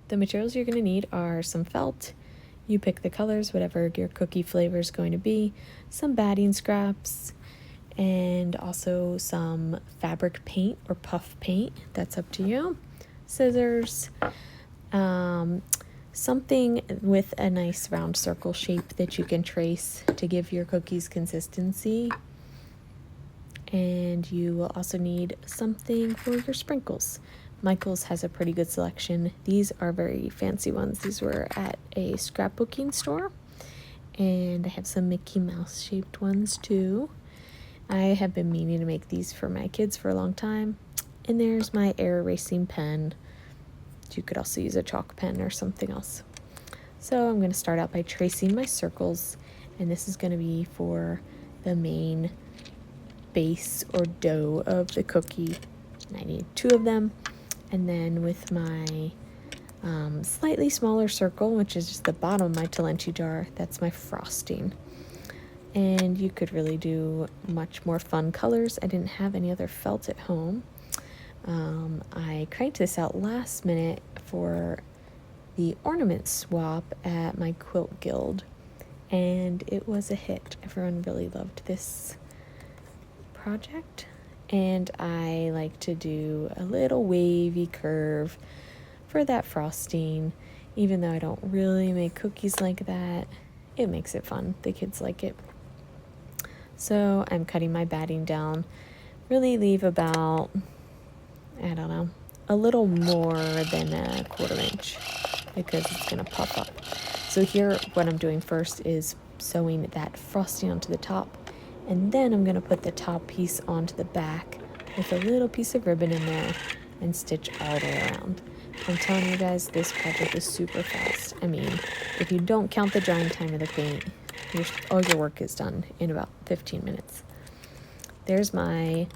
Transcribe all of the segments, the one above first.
The materials you're going to need are some felt. You pick the colors, whatever your cookie flavor is going to be, some batting scraps, and also some fabric paint or puff paint. That's up to you. Scissors, something with a nice round circle shape that you can trace to give your cookies consistency. And you will also need something for your sprinkles. Michael's has a pretty good selection. These are very fancy ones. These were at a scrapbooking store. And I have some Mickey Mouse shaped ones too. I have been meaning to make these for my kids for a long time. And there's my air erasing pen. You could also use a chalk pen or something else. So I'm going to start out by tracing my circles. And this is going to be for the main base or dough of the cookie. And I need 2 of them. And then with my slightly smaller circle, which is just the bottom of my Talenti jar, that's my frosting. And you could really do much more fun colors. I didn't have any other felt at home. I cranked this out last minute for the ornament swap at my quilt guild, and it was a hit. Everyone really loved this project. And I like to do a little wavy curve for that frosting. Even though I don't really make cookies like that, it makes it fun. The kids like it. So I'm cutting my batting down. Really leave about, I don't know, a little more than a 1/4 inch because it's going to puff up. So here what I'm doing first is sewing that frosting onto the top. And then I'm going to put the top piece onto the back with a little piece of ribbon in there and stitch all the way around. I'm telling you guys, this project is super fast. I mean, if you don't count the drying time of the paint, all your work is done in about 15 minutes. There's my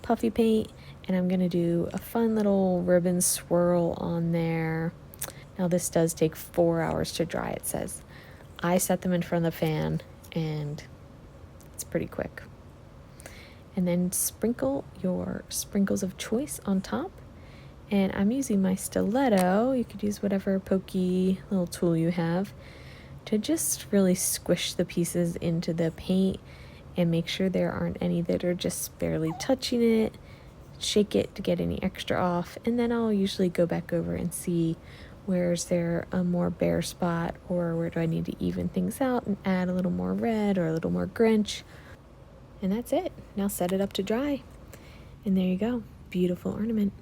puffy paint, and I'm going to do a fun little ribbon swirl on there. Now this does take 4 hours to dry, it says. I set them in front of the fan, and it's pretty quick. And then sprinkle your sprinkles of choice on top. And I'm using my stiletto. You could use whatever pokey little tool you have to just really squish the pieces into the paint and make sure there aren't any that are just barely touching it. Shake it to get any extra off, and then I'll usually go back over and see where's there a more bare spot, or where do I need to even things out and add a little more red or a little more Grinch. And that's it. Now set it up to dry. And there you go. Beautiful ornament.